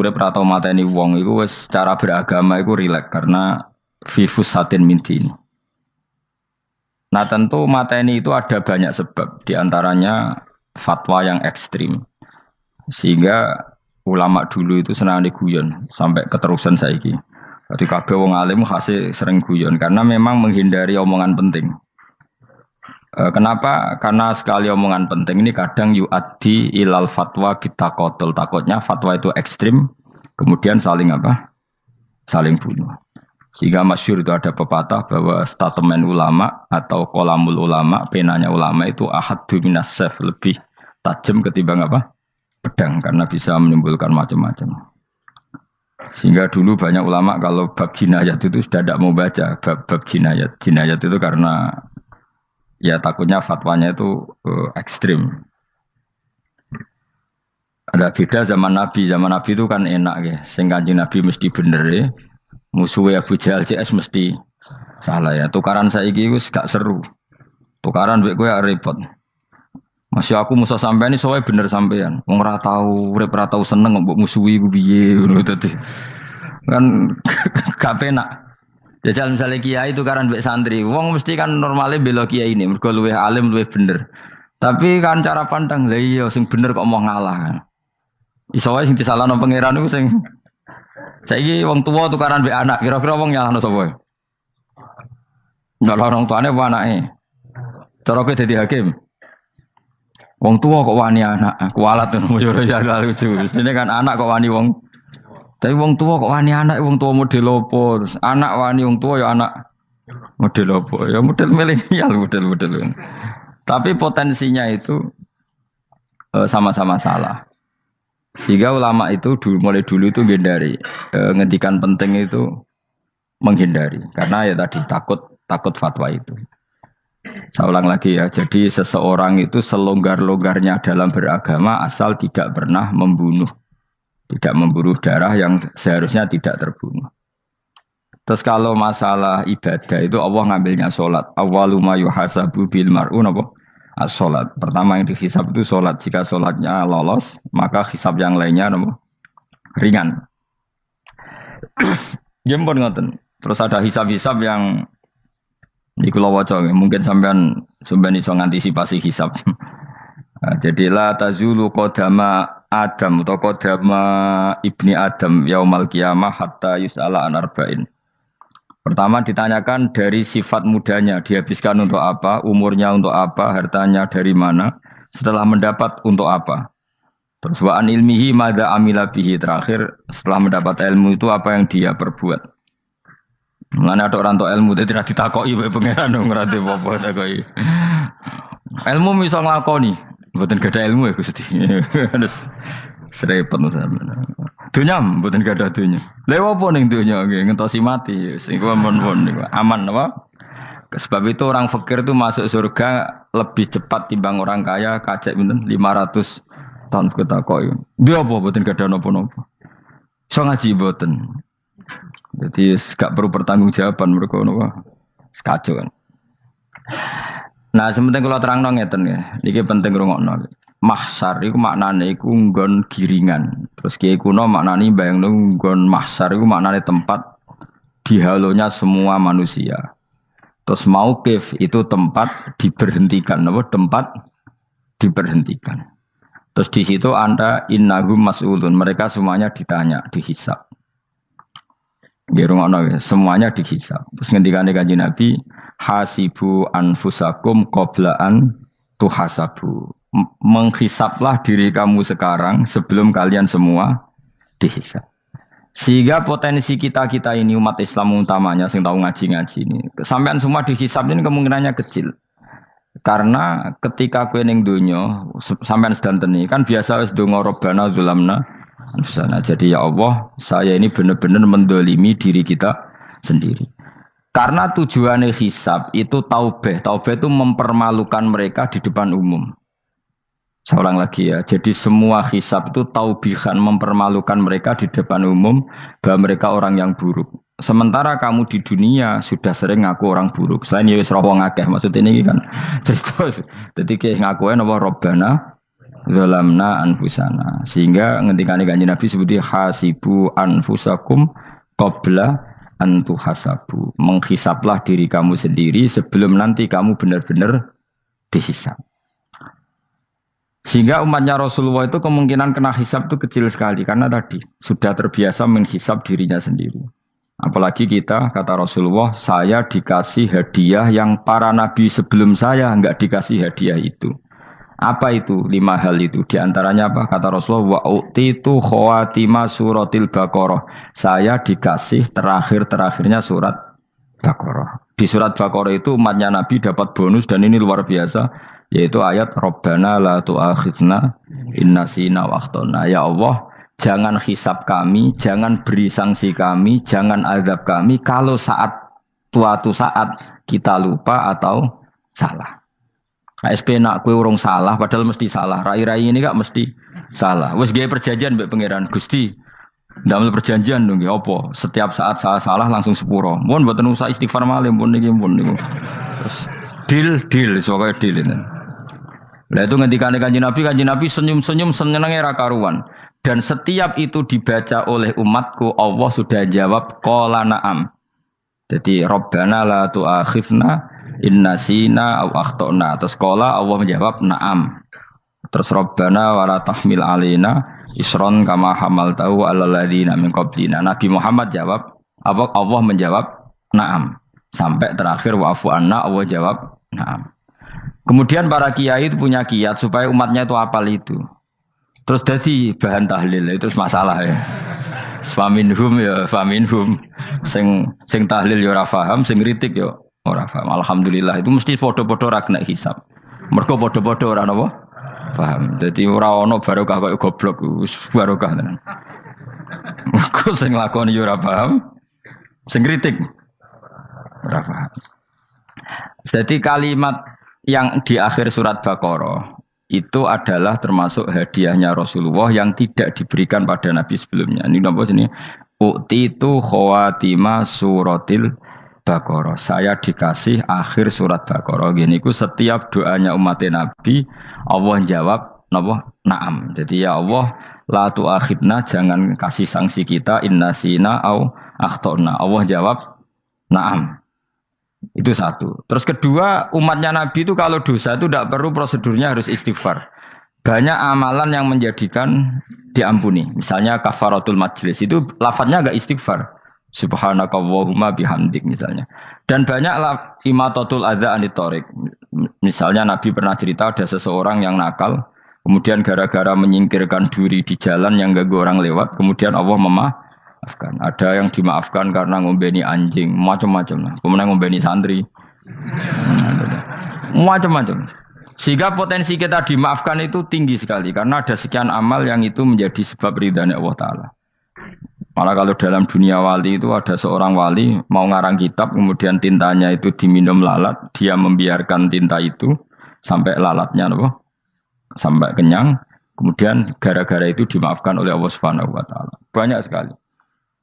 urip ora tau mateni wong iku wis cara beragama iku rileks karena vivus satin mintin. Nah tentu mateni itu ada banyak sebab, diantaranya fatwa yang ekstrim. Sehingga ulama dulu itu senang diguyon sampai keterusan saiki. Jadi kabeh wong alim khase sering guyon karena memang menghindari omongan penting. Kenapa? Karena sekali omongan penting ini kadang yu'addi ilal fatwa kita kotul. Takutnya fatwa itu ekstrim, kemudian saling apa? Saling bunuh. Sehingga masyhur itu ada pepatah bahwa statement ulama atau kolamul ulama, penanya ulama itu ahaddu minas sayf, lebih tajam ketimbang apa? Pedang, karena bisa menimbulkan macam-macam. Sehingga dulu banyak ulama kalau bab jinayat itu sudah tidak mau baca bab jinayat. Jinayat itu karena ya takutnya fatwanya itu ekstrim. Ada beda zaman Nabi itu kan enak ya. Sing Kanjeng Nabi mesti bener ya. Musuhnya Abu Jahal CS mesti salah ya. Tukaran saiki wis gak seru. Tukaran mbek kowe repot. Masih aku musuh sampean ini soalnya bener sampean. Wong ora tau urip ora tau seneng mbok musuhi ku piye ngono dadi. Kan gak penak. Ya jalan misalnya kiai tukaran mbek santri. Wong mesti kan normalnya bela kiai ini mergo luwih alim luwih bener. Tapi kan cara pandang lha iya sing bener kok mau ngalah kan. Iso wae sing disalahno pangeran iku sing saiki wong tuwa tukaran mbek anak, kira-kira wong nyalahno sapa? Nyalahno wong tuane apa anake? Cara kowe dadi hakim. Wong tuwa kok wani anak, kualat ngono yo ya lucu. Mestine kan anak kok wani wong. Tapi wong tuwa kok wani anak, wong tuwa model opo? Terus anak wani wong tuwa ya anak model opo? Ya model milenial model. Tapi potensinya itu sama-sama salah. Sehingga ulama itu mulai dulu itu menghindari ngendikan penting itu menghindari karena ya tadi takut fatwa itu. Saya ulang lagi ya. Jadi seseorang itu selonggar-longgarnya dalam beragama asal tidak pernah membunuh, tidak membunuh darah yang seharusnya tidak terbunuh. Terus kalau masalah ibadah itu Allah ngambilnya sholat. Awwalu ma yuhasabu bil mar'un apa? As-sholat. Pertama yang dihisab itu sholat. Jika sholatnya lolos, maka hisab yang lainnya apa? Ringan. Jempol ngoten. Terus ada hisab-hisab yang di kula waca mungkin sampean iso ngantisipasi hisab. Nah, jadi la tazulu qadama Adam atau qadama ibni Adam yaumal qiyamah hatta yus'ala an arba'in. Pertama ditanyakan dari sifat mudanya, dihabiskan untuk apa, umurnya untuk apa, hartanya dari mana, setelah mendapat untuk apa. Terus wa an ilmihi madza amila bihi, terakhir setelah mendapat ilmu itu apa yang dia perbuat. Mulane ada orang tok ilmu tidak ditakoki wae pangeran ora apa takoki. Ilmu iso nglakoni, mboten gadah ilmu ya Gusti. Terus serepet sampeyan. Dunya mboten gadah dunya. Lha opo ning dunya nggih ngentosi mati sing mon-mon niku aman apa? Sebab itu orang fakir itu masuk surga lebih cepat timbang orang kaya kacek pinten 500 tahun ketakoki. Dia apa mboten gadah napa-napa. Iso ngaji mboten. Jadi gak perlu pertanggungjawaban mereka napa sekacau kan. Nah, sementing kalau terangno ngeten ya. Iki penting rungokno. Mahsyar iku maknane iku nggon giringan. Terus kiai kuno maknane bayangno nggon mahsyar iku maknane tempat dihalonya semua manusia. Terus mauqif itu tempat diberhentikan, apa tempat diberhentikan. Terus di situ Anda innahum mas'ulun, mereka semuanya ditanya, dihisab. Gerungono semuanya dihisab. Terus ngendikane Kanjeng Nabi, hasibu anfusakum qabla an tuhasabu. Menghisablah diri kamu sekarang sebelum kalian semua dihisab. Sehingga potensi kita ini umat Islam utamanya sing tahu ngaji-ngaji ini, sampean semua dihisab ini kemungkinannya kecil. Karena ketika kowe ning donya sampean sedantene kan biasa wis donga robbana zulamna. Jadi ya Allah, saya ini benar-benar mendolimi diri kita sendiri. Karena tujuannya hisab itu taubah. Taubah itu mempermalukan mereka di depan umum. Saya ulang lagi ya. Jadi semua hisab itu taubihan, mempermalukan mereka di depan umum bahwa mereka orang yang buruk. Sementara kamu di dunia sudah sering ngaku orang buruk. Selain ya wis wong akeh maksud ini kan. Jadi kayak ngakuin apa Robbana zalamna anfusana. Sehingga ngendikane Kanjeng Nabi sebuti hasibu anfusakum qabla an tuhasabu. Menghisaplah diri kamu sendiri sebelum nanti kamu benar-benar dihisap. Sehingga umatnya Rasulullah itu kemungkinan kena hisap itu kecil sekali karena tadi sudah terbiasa menghisap dirinya sendiri. Apalagi kita, kata Rasulullah, saya dikasih hadiah yang para nabi sebelum saya enggak dikasih hadiah itu. Apa itu? 5 hal itu. Di antaranya apa? Kata Rasulullah, wa utitu khawatima suratil Baqarah. Saya dikasih terakhir-terakhirnya surat Baqarah. Di surat Baqarah itu umatnya Nabi dapat bonus dan ini luar biasa, yaitu ayat Rabbana la tu'akhidna inna sina wa akhtana. Ya Allah, jangan hisab kami, jangan beri sanksi kami, jangan azab kami kalau suatu saat kita lupa atau salah. SP nak kue urung salah, padahal mesti salah. Rai-rai ini gak mesti salah. Wes gawe perjanjian mbek pangeran Gusti. Ndamel perjanjian dong, apa? Setiap saat saya salah langsung sepuro. Mohon mboten usah istighfar malih pun niki pun niku. Deal, soalnya deal ini. Lah itu ngendikane Kanjeng Nabi senyum-senyum senenge ra karuan. Dan setiap itu dibaca oleh umatku, Allah sudah jawab qala na'am. Jadi Rabbana la tu'akhifna inna sina aw akhtana. Terus qala Allah menjawab na'am. Terus Rabbana wa la tahmil alaina isron kama hamaltahu 'alal ladzina min qablina. Nabi Muhammad jawab, Allah menjawab na'am. Sampai terakhir wa'fu anna, Allah jawab na'am. Kemudian para kiai itu punya kiat supaya umatnya itu hafal itu. Terus jadi bahan tahlil itu masalah ya. Faminhum ya faminhum. Sing tahlil ya ora paham, sing kritik ya ora paham. Alhamdulillah itu mesti padha-padha ra kena hisab. Mergo padha-padha ora napa? Paham. Dadi ora ono barokah koyo goblok wis barokah tenan. Mergo sing lakoni ya ora paham, sing kritik ora paham. Jadi kalimat yang di akhir surat Baqarah itu adalah termasuk hadiahnya Rasulullah yang tidak diberikan pada Nabi sebelumnya. Ini nama ini utitu khawatima suratil Baqarah. Saya dikasih akhir surat Baqarah. Gini ku setiap doanya umat Nabi Allah jawab na'am. Jadi ya Allah la tu'akhidna, jangan kasih sanksi kita inna sina au akhtana. Allah jawab na'am. Itu satu. Terus kedua, umatnya Nabi itu kalau dosa itu tidak perlu prosedurnya harus istighfar. Banyak amalan yang menjadikan diampuni. Misalnya kafaratul majlis itu lafadznya agak istighfar. Subhanakallahumma bihamdik misalnya. Dan banyak imatatul adza anit thoriq. Misalnya Nabi pernah cerita ada seseorang yang nakal, kemudian gara-gara menyingkirkan duri di jalan yang ganggu orang lewat, kemudian Allah memaafkan. Ada yang dimaafkan karena ngombeni anjing, macam-macam lah. Kemudian ngombeni santri, macam-macam. Sehingga potensi kita dimaafkan itu tinggi sekali karena ada sekian amal yang itu menjadi sebab ridhanya Allah Taala. Malah kalau dalam dunia wali itu ada seorang wali mau ngarang kitab, kemudian tintanya itu diminum lalat, dia membiarkan tinta itu sampai lalatnya sampai kenyang, kemudian gara-gara itu dimaafkan oleh Allah Subhanahu Wa Taala. Banyak sekali.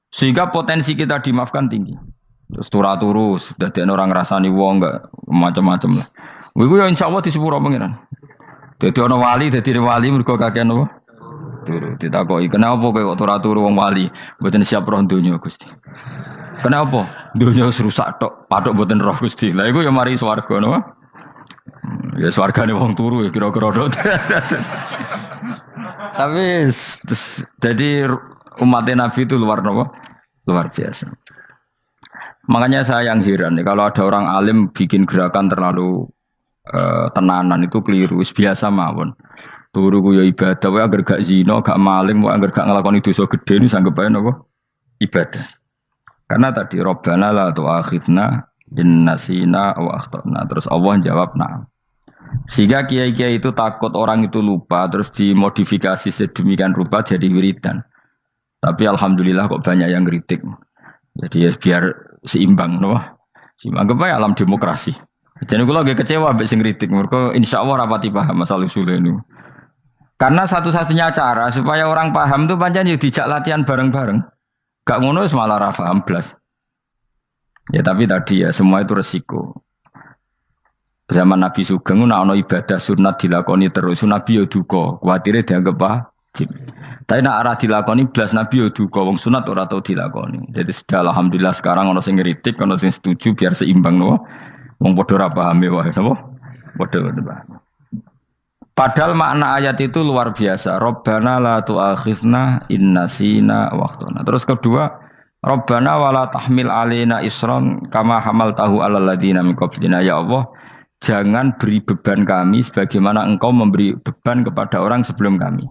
Sehingga potensi kita dimaafkan tinggi. Terus turus, dadi orang rasani wong enggak macam-macam lah. Iku ya insyaallah di sepuro pangeran. Dadi ana wali, mergo kakean apa? Turu. Ditakoki, "Kenapa kowe kok turu wong wali? Mboten siap roh donya, Gusti." "Kenapa? Donya wis rusak tok, patok mboten roh, Gusti." Lah iku ya mari swarga napa? Ya swargane wong turu ya kira-kira tok. Tapi jadi umat Nabi itu luar biasa. Makanya saya yang heran nih, kalau ada orang alim bikin gerakan terlalu tenanan itu keliru. Biasa mawon. Turu ku ya ibadah, wae agar gak zina, gak maling, wae agar gak nglakoni dosa gede ini sanggep ae napa? Ibadah. Karena tadi Rabbana la tu'akhidna in nasina wa akhtana. Terus Allah jawab na'am. Sehingga kiai-kiai itu takut orang itu lupa, terus dimodifikasi sedemikian rupa jadi wiridan. Tapi alhamdulillah kok banyak yang kritik. Jadi ya biar seimbang, no? Seimbang kepada alam demokrasi. Jadi kalau lagi kecewa ambek sing kritik, mereka insyaallah rapati paham masalah usul ini. Karena satu-satunya cara supaya orang paham itu pancen yo dijak latihan bareng-bareng. Gak ngono wis malah ra paham blas. Ya tapi tadi ya semua itu resiko. zaman Nabi Sugeng ana ibadah sunat dilakoni terus Nabi yo duka, kuwatire dianggap wajib. Tapi nek ora dilakoni blas Nabi yo duka, wong sunat ora tau dilakoni. Jadi sudah alhamdulillah sekarang ana sing ngritik, ana sing setuju biar seimbang no. Wong padha ora pahame wae napa? Padha paham. Padahal makna ayat itu luar biasa. Rabbana la tu'akhidna in nasina wa akhtana. Terus kedua, Rabbana wala tahmil alaina isran kama hamaltahu alal ladina min qablina. Ya Allah, jangan beri beban kami sebagaimana Engkau memberi beban kepada orang sebelum kami.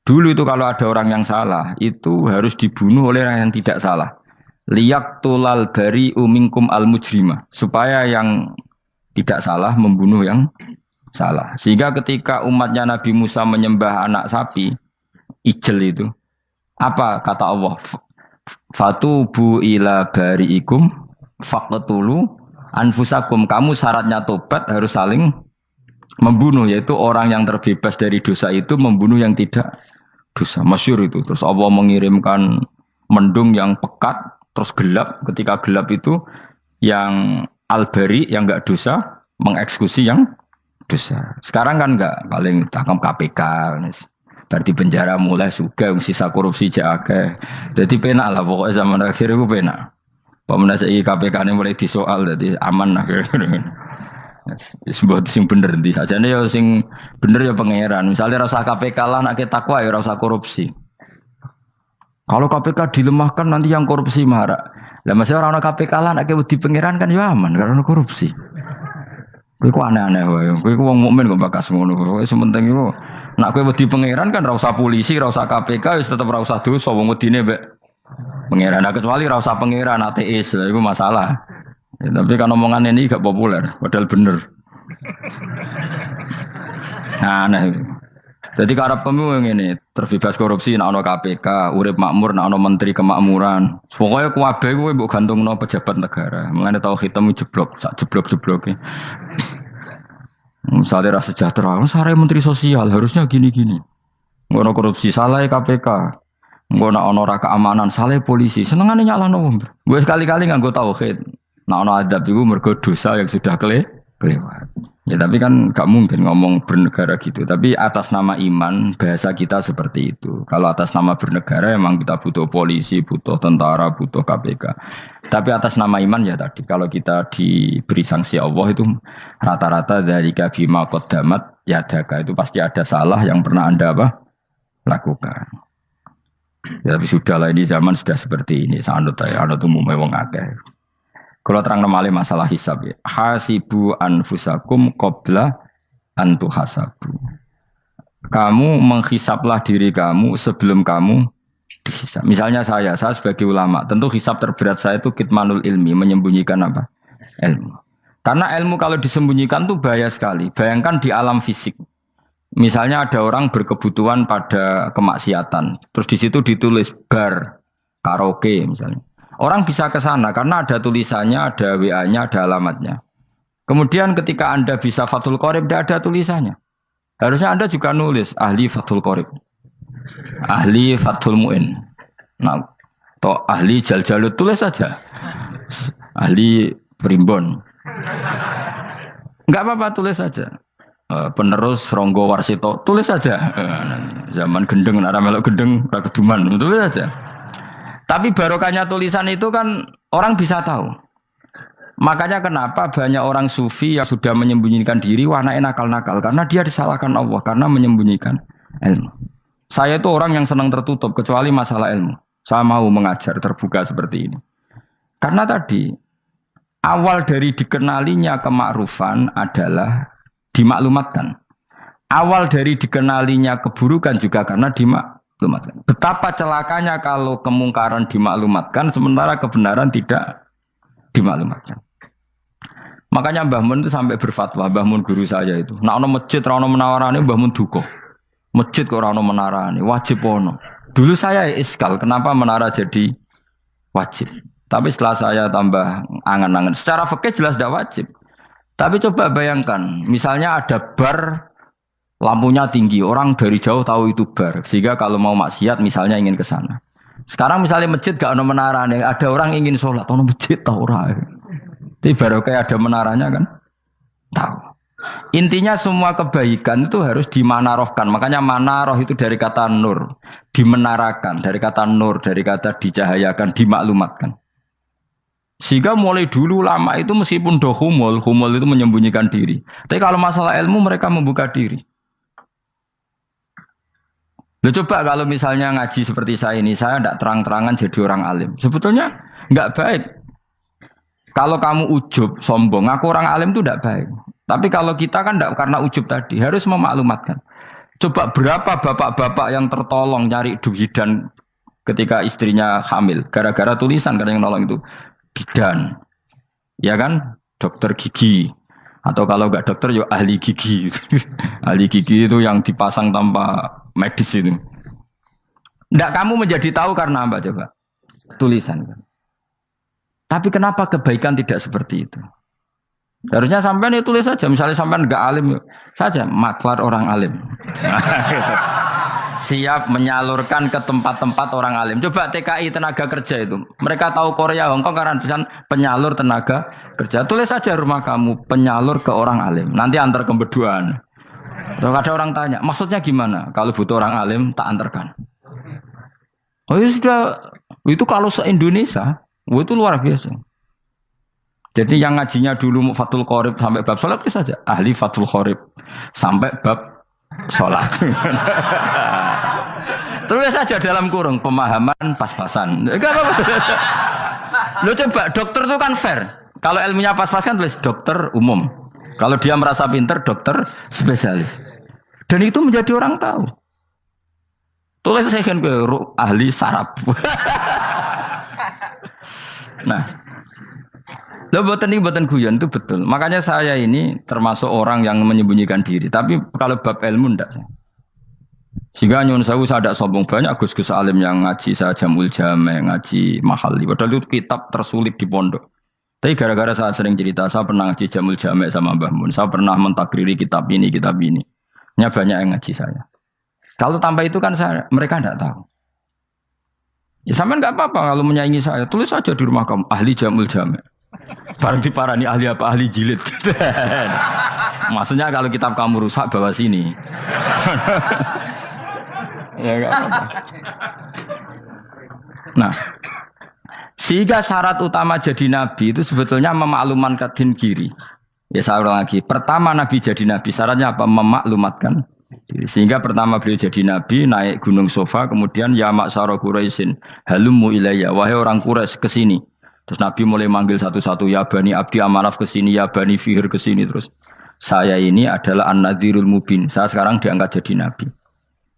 Dulu itu kalau ada orang yang salah, itu harus dibunuh oleh orang yang tidak salah. Liyaqtulal bari'u minkum al mujrima. Supaya yang tidak salah membunuh yang salah. Sehingga ketika umatnya Nabi Musa menyembah anak sapi, ijel itu, apa kata Allah? Fatubu ila bari'ikum faqtulu anfusakum. Kamu syaratnya tobat harus saling membunuh, yaitu orang yang terbebas dari dosa itu membunuh yang tidak dosa. Masyhur itu. Terus Allah mengirimkan mendung yang pekat, terus gelap. Ketika gelap itu yang al-bari, yang enggak dosa, mengeksekusi yang dosa. Sekarang kan enggak, paling tangkap KPK. Berarti penjara mulai suka, sisa korupsi jake. Jadi penak lah pokoknya zaman akhir itu penak. Pemenang saya KPK ini mulai disoal, jadi aman lah. Sebuah sing bener di aja nih ya sing bener ya pangeran. Misalnya rasa KPK lah nak kita takwa ya rasa korupsi. Kalau KPK dilemahkan nanti yang korupsi marah. Lah masih orang KPK lah nak di pangeran kan ya aman karena korupsi. Kowe aneh-aneh wae. Kowe wong mukmin kok bakas ngono. Kowe sementing iku nak kowe wedi pangeran kan ra usah polisi, ra usah KPK wis tetep ra usah dosa wong wedine mbek pangeran. Nah, kecuali ra usah pangeran ateis, lha iku masalah. Ya, tapi kan omongan ini gak populer, padahal bener. Nah, aneh. Jadi karepmu ngene, terbebas korupsi nek ana KPK, urip makmur nek ana menteri kemakmuran. Pokoke kabeh kowe mbok gantungno pejabat negara. Mulane tau hitemu jeblok, sak jeblok-jebloke. Misalnya rasa sejahtera, sare menteri sosial harusnya gini-gini. Ngono korupsi salah KPK. Ngono ana ora keamanan salah polisi. Senengane nyalano wong. Gue sekali-kali nganggo tauhid. Nek ana adab iku mergo dosa yang sudah kelewat. Ya tapi kan gak mungkin ngomong bernegara gitu. Tapi atas nama iman bahasa kita seperti itu. Kalau atas nama bernegara emang kita butuh polisi, butuh tentara, butuh KPK. Tapi atas nama iman ya tadi kalau kita diberi sanksi Allah itu rata-rata dari bima qaddamat yadaka itu pasti ada salah yang pernah Anda lakukan. Ya, tapi sudahlah ini zaman sudah seperti ini. Sanut umumnya wong akeh. Kalau terang namanya masalah hisab ya. Hasibu anfusakum qabla antu hasabu. Kamu menghisaplah diri kamu sebelum kamu dihisab. Misalnya saya sebagai ulama, tentu hisab terberat saya itu kitmanul ilmi, menyembunyikan apa? Ilmu. Karena ilmu kalau disembunyikan tuh bahaya sekali. Bayangkan di alam fisik. Misalnya ada orang berkebutuhan pada kemaksiatan, terus di situ ditulis bar, karaoke misalnya. Orang bisa ke sana karena ada tulisannya, ada WA-nya, ada alamatnya. Kemudian ketika Anda bisa Fathul Qorib, tidak ada tulisannya. Harusnya Anda juga nulis ahli Fathul Qorib, ahli Fathul Mu'in, nah, atau ahli Jaljalut, tulis saja. Ahli Primbon. Enggak apa-apa, tulis saja. Penerus Ronggo Warsito, tulis saja. Zaman gendeng, nara melok gendeng, rakeduman, tulis saja. Tapi barokahnya tulisan itu kan orang bisa tahu. Makanya kenapa banyak orang sufi yang sudah menyembunyikan diri warnanya nakal-nakal. Karena dia disalahkan Allah, karena menyembunyikan ilmu. Saya itu orang yang senang tertutup, kecuali masalah ilmu. Saya mau mengajar terbuka seperti ini. Karena tadi, awal dari dikenalinya kemakrufan adalah dimaklumatkan. Awal dari dikenalinya keburukan juga karena dimaklumatkan. Betapa celakanya kalau kemungkaran dimaklumatkan sementara kebenaran tidak dimaklumatkan. Makanya Mbah Mun itu sampai berfatwa, Mbah Mun guru saya itu. Nak ono masjid ra ono menarane Mbah Mun duka. Masjid kok ora ono menarane, wajib ono. Dulu saya iskal kenapa menara jadi wajib. Tapi setelah saya tambah angan-angan, secara fikih jelas tidak wajib. Tapi coba bayangkan, misalnya ada bar lampunya tinggi, orang dari jauh tahu itu bar. Sehingga kalau mau maksiat misalnya ingin ke sana. Sekarang misalnya masjid gak ada menara, ada orang ingin sholat, ada masjid tahu orang. Tapi baru kayak ada menaranya kan? Tahu. Intinya semua kebaikan itu harus dimanarohkan. Makanya manaroh itu dari kata nur, dimenarakan, dari kata nur, dari kata dicahayakan, dimaklumatkan. Sehingga mulai dulu lama itu meskipun humul itu menyembunyikan diri. Tapi kalau masalah ilmu mereka membuka diri. Loh, coba kalau misalnya ngaji seperti saya ini, saya tidak terang-terangan jadi orang alim. Sebetulnya nggak baik. Kalau kamu ujub, sombong, aku orang alim itu tidak baik. Tapi kalau kita kan tidak karena ujub tadi, harus memaklumatkan. Coba berapa bapak-bapak yang tertolong nyari bidan ketika istrinya hamil. Gara-gara tulisan karena yang nolong itu. Bidan. Ya kan? Dokter gigi. Atau kalau nggak dokter, ya ahli gigi. Ahli gigi itu yang dipasang tanpa medis itu. Nggak kamu menjadi tahu karena apa coba? Tulisan. Tapi kenapa kebaikan tidak seperti itu? Harusnya sampean itu tulis saja. Misalnya sampean nggak alim saja, maklar orang alim. Siap menyalurkan ke tempat-tempat orang alim. Coba TKI tenaga kerja itu. Mereka tahu Korea, Hongkong karena tulisan penyalur tenaga kerja. Tulis saja rumah kamu penyalur ke orang alim. Nanti antar kebeduan. Kalau ada orang tanya, maksudnya gimana? Kalau butuh orang alim, tak antarkan. Oh ya sudah, itu kalau se-Indonesia, itu luar biasa. Jadi yang ngajinya dulu Fathul Qorib sampai bab sholat itu saja. Ahli Fathul Qorib sampai bab sholat. Tulis saja dalam kurung, pemahaman pas-pasan. Enggak apa-apa. Lo coba, dokter itu kan fair. Kalau ilmunya pas-pasan tulis dokter umum. Kalau dia merasa pinter, dokter spesialis. Dan itu menjadi orang tahu. Tulis saya kan ke ahli saraf. Nah, lo buatan guyon itu betul. Makanya saya ini termasuk orang yang menyembunyikan diri. Tapi kalau bab ilmu enggak. Sehingga nyun saya ada sombong banyak gus-gus alim yang ngaji saya jamul jame, ngaji mahali. Padahal itu kitab tersulit di pondok. Tapi gara-gara saya sering cerita, saya pernah ngaji jamul jame sama Mbah Mun. Saya pernah mentakriri kitab ini, kitab ini. Nya banyak yang ngaji saya. Kalau tanpa itu kan mereka tidak tahu. Ya sampean nggak apa-apa kalau menyaingi saya. Tulis saja di rumah kamu ahli jamul jame. Barang diparani ahli apa? Ahli jilid. Maksudnya kalau kitab kamu rusak bawa sini. Ya enggak apa-apa. Nah, sehingga syarat utama jadi nabi itu sebetulnya memaklumatkan diri. Ya saya ulang lagi. Pertama nabi jadi nabi syaratnya apa? Memaklumatkan diri. Sehingga pertama beliau jadi nabi naik gunung Sofa, kemudian ya maksara Quraisyin halummu ilayya, wahai orang Quraisy ke sini. Terus Nabi mulai manggil satu-satu, ya Bani Abdi Amanaf ke sini, ya Bani Fihir ke sini. Terus saya ini adalah An-Nadhirul Mubin. Saya sekarang diangkat jadi nabi.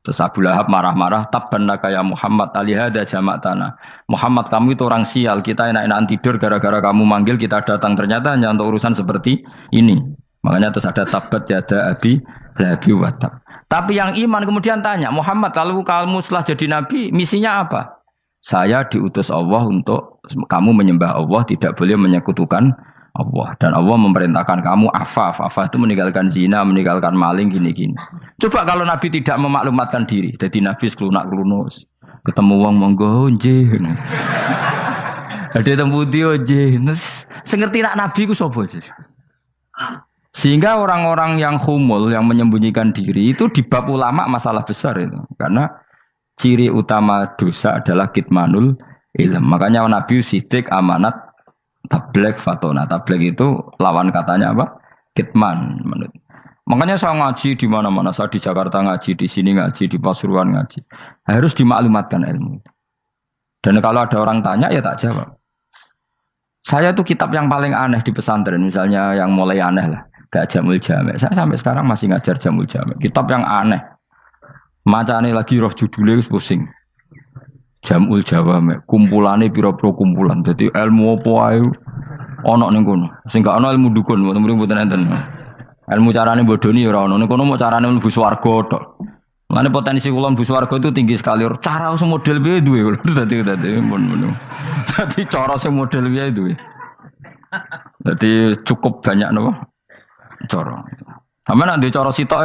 Terus Abu Lahab marah-marah, tabban laka ya Muhammad alihada jama'tana. Muhammad kamu itu orang sial, kita enak-enakan tidur gara-gara kamu manggil kita datang, ternyata hanya untuk urusan seperti ini. Makanya terus ada tabat yada abi labi watab. Tapi yang iman kemudian tanya, Muhammad kalau kamu setelah jadi nabi, misinya apa? Saya diutus Allah untuk kamu menyembah Allah, tidak boleh menyekutukan Allah. Dan Allah memerintahkan kamu afaf. Afaf itu meninggalkan zina, meninggalkan maling, gini-gini. Coba kalau Nabi tidak memaklumatkan diri. Jadi Nabi sekelunak-kelunus. Ketemu wong monggo nggih. Ada temu dia nggih. Sengerti nak Nabi ku sapa sih? Sehingga orang-orang yang humul, yang menyembunyikan diri itu di bab ulama masalah besar itu. Karena ciri utama dosa adalah kitmanul ilm. Makanya Nabi sidik amanat tabligh fatona. Tabligh itu lawan katanya apa? Kitman. Makanya saya ngaji di mana-mana. Saya di Jakarta ngaji, di sini ngaji, di Pasuruan ngaji. Harus dimaklumatkan ilmu. Dan kalau ada orang tanya ya tak jawab. Saya tuh kitab yang paling aneh di pesantren, misalnya yang mulai aneh lah, gak Jamul Jame. Saya sampai sekarang masih ngajar Jamul Jame. Kitab yang aneh. Macane lagi roh judulnya pusing. Jamul Jawame, kumpulane pira-pira kumpulan. Dadi ilmu apa ae ana ning kono. Sing gak ana ilmu dukun, mboten enten. Ilmu carane bodoni ora ana. Ning kono mau carane mlebu swarga tok. Mane potensi kula mlebu swarga itu tinggi sekali. Cara sing model piye duwe. Dadi mun. Dadi cara sing model piye duwe. Dadi cukup banyak napa? Cara. Sampeyan nek cara sitok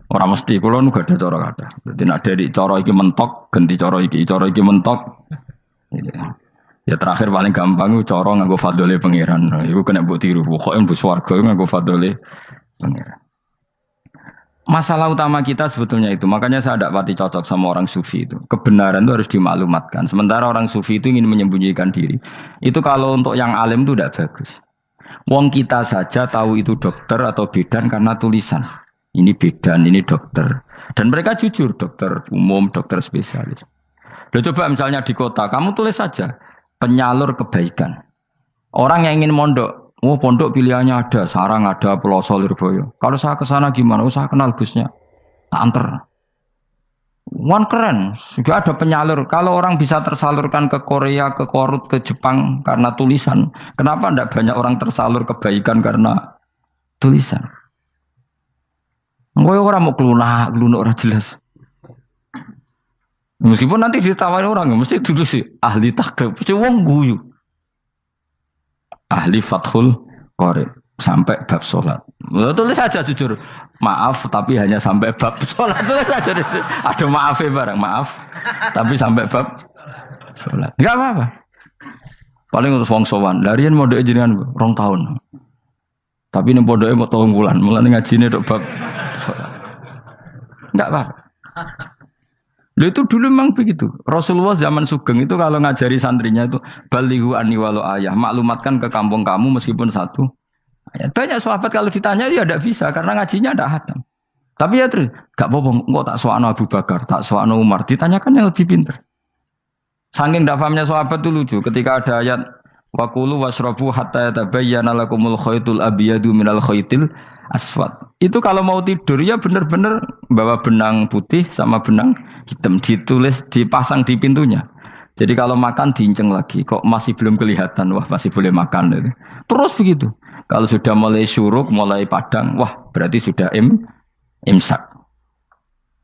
orang mesti, kalau nu gak ada cara kata. Jadi nak dari cara iki mentok, ganti cara iki mentok. Ya terakhir paling gampang itu cara nganggo fadole pangeran. Iku kena mbok tiru. Pokoke mbok swarga nganggo fadole Pangeran. Masalah utama kita sebetulnya itu, makanya saya tidak pati cocok sama orang sufi itu. Kebenaran itu harus dimaklumatkan. Sementara orang sufi itu ingin menyembunyikan diri. Itu kalau untuk yang alim itu tidak bagus. Wong kita saja tahu itu dokter atau bidan karena tulisan. Ini bidan, ini dokter. Dan mereka jujur, dokter umum, dokter spesialis. Loh, coba misalnya di kota, kamu tulis saja penyalur kebaikan. Orang yang ingin mondok, oh pondok pilihannya ada, sarang ada, Peloso, Lirboyo. Kalau saya ke sana gimana? Oh, saya kenal Gusnya, tak anter. Wan keren, juga ada penyalur. Kalau orang bisa tersalurkan ke Korea, ke Korut, ke Jepang karena tulisan, kenapa tidak banyak orang tersalur kebaikan karena tulisan? Enggak orang mau kelunak orang jelas. Meskipun nanti ditawari orang, mesti dulu sih ahli takrib, mesti wong guyu. Ahli Fathul Qorib sampai bab sholat. Tulis saja jujur, maaf tapi hanya sampai bab sholat. Tulis saja, ada maafnya bareng, maaf tapi sampai bab sholat. Enggak apa-apa. Paling untuk wong sowan, larian modal jenengan 2 tahun. Tapi ini modalnya mau 3 bulan, mulai ngajine dok bab sholat. Enggak apa-apa. Lalu itu dulu memang begitu. Rasulullah zaman Sugeng itu kalau ngajari santrinya itu balighu anni walau ayah, maklumatkan ke kampung kamu meskipun 1 ayat. Banyak sahabat kalau ditanya ya tidak bisa karena ngajinya tidak hatam. Tapi ya terus gak apa-apa, kok tak soano Abu Bakar, tak soano Umar, ditanyakan yang lebih pintar. Saking tidak pahamnya sahabat itu lucu ketika ada ayat waqulu wasrabu hatta yatabayyana lakumul khaytul abyadu minal khaytil aswad. Itu kalau mau tidur ya benar-benar bawa benang putih sama benang hitam, ditulis dipasang di pintunya. Jadi kalau makan diinceng lagi, kok masih belum kelihatan, wah masih boleh makan. Terus begitu. Kalau sudah mulai syuruk, mulai padang, wah berarti sudah imsak.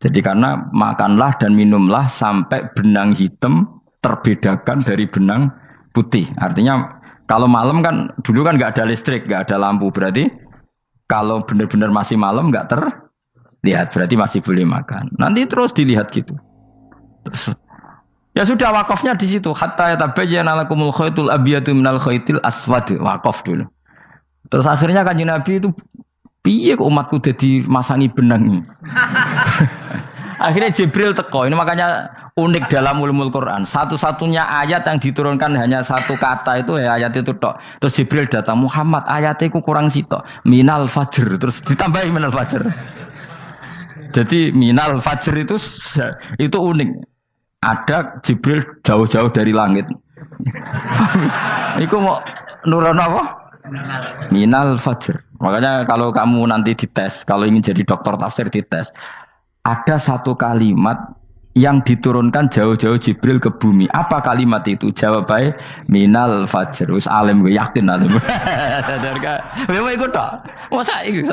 Jadi karena makanlah dan minumlah sampai benang hitam terbedakan dari benang putih. Artinya kalau malam kan dulu kan nggak ada listrik, nggak ada lampu, berarti kalau benar-benar masih malam nggak terlihat, berarti masih boleh makan. Nanti terus dilihat gitu. Terus, ya sudah wakafnya di situ. Hatta yatabayyana lakumul khaytul abyadu minal khaytil aswad. Wakaf dulu. Terus akhirnya Kanjeng Nabi itu piye kok umatku dadi masangi benang ini. Akhirnya Jibril teko. Ini makanya unik dalam ulumul Quran. Satu-satunya ayat yang diturunkan hanya 1 kata itu ya ayat itu tok. Terus Jibril datang, Muhammad ayatnya itu kurang sitok. Minal fajr. Terus ditambahi minal fajr. Jadi minal fajr itu unik. Ada Jibril jauh-jauh dari langit. Iku mau nuron apa? Minal fajr. Makanya kalau kamu nanti dites, kalau ingin jadi dokter tafsir dites, ada 1 kalimat yang diturunkan jauh-jauh Jibril ke bumi. Apa kalimat itu? Jawabannya minal fajr. Wis alim gue yakin alim. Memang ikut tak? Masa ikut?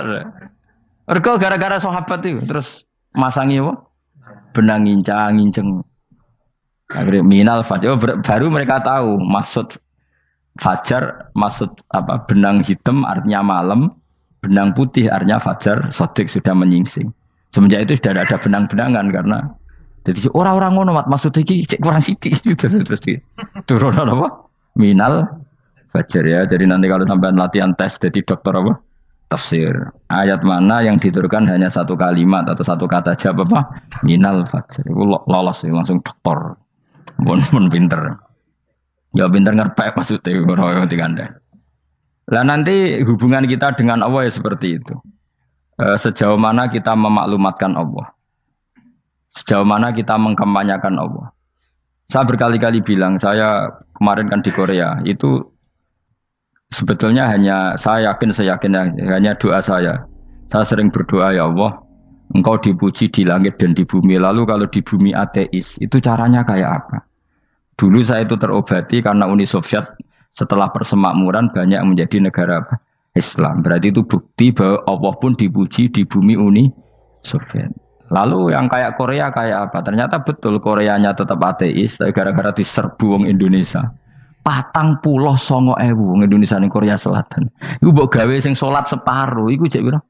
Ergo gara-gara sahabat itu terus masangi apa? Benang ngincang. Akhirnya minal fajr. Baru mereka tahu maksud fajar, maksud apa? Benang hitam artinya malam, benang putih artinya fajar. Sodik sudah menyingsing. Semenjak itu sudah ada benang-benangan karena jadi orang-orang ngono maksud iki cek kurang sithik terus turun apa? Minal fajr ya. Jadi nanti kalau sampai latihan tes jadi dokter apa? Tafsir. Ayat mana yang diturunkan hanya 1 kalimat atau 1 kata jawab apa? Minal fajr. Itu lolos langsung dokter. Pun pinter. Ya pinter ngerpek maksudnya ora digandeng. Lah nanti hubungan kita dengan Allah ya seperti itu. Sejauh mana kita memaklumatkan Allah. Sejauh mana kita mengkampanyakan Allah. Saya berkali-kali bilang, saya kemarin kan di Korea, itu sebetulnya hanya, saya yakin hanya doa saya. Saya sering berdoa, ya Allah, Engkau dipuji di langit dan di bumi. Lalu kalau di bumi ateis, itu caranya kayak apa? Dulu saya itu terobati karena Uni Soviet setelah persemakmuran banyak menjadi negara Islam. Berarti itu bukti bahwa Allah pun dipuji di bumi Uni Soviet. Lalu yang kayak Korea kayak apa? Ternyata betul Koreanya tetap ateis, tapi gara-gara diserbu wong Indonesia. 49.000 wong Indonesia ning Korea Selatan. Iku mbok gawe sing salat separuh, iku cek pira?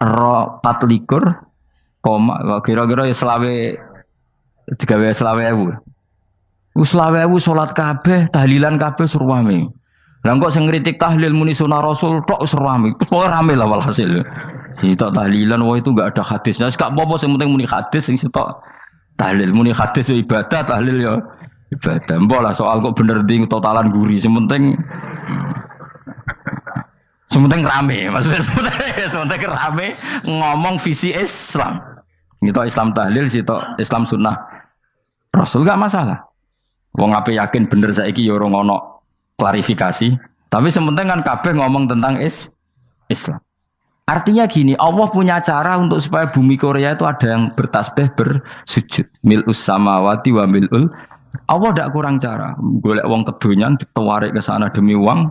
24, kira-kira ya selawe digawe 20.000. 20.000 salat kabeh, tahlilan kabeh suruame. Lah kok sing ngritik tahlil muni sunah Rasul tok wis rame. Pokoke rame lah walhasil. Sitok tahlilan wah itu enggak ada hadisnya. Gak apa-apa sing penting muni hadis sing sitok tahlil muni hadis ya ibadah, tahlil ya ibadah. Mbok lah soal kok bener ding totalan guri sing penting rame. Maksudnya sementing rame ngomong visi Islam. Gitu Islam tahlil sitok Islam sunnah Rasul gak masalah. Wong ape yakin bener saiki ya ora ono klarifikasi. Tapi sementing kan kabeh ngomong tentang Islam. Artinya gini, Allah punya cara untuk supaya bumi Korea itu ada yang bertasbih bersujud. Mil'us samawati wa mil'ul. Allah tidak kurang cara. Golek wong kedonyan ditawarik ke sana demi uang.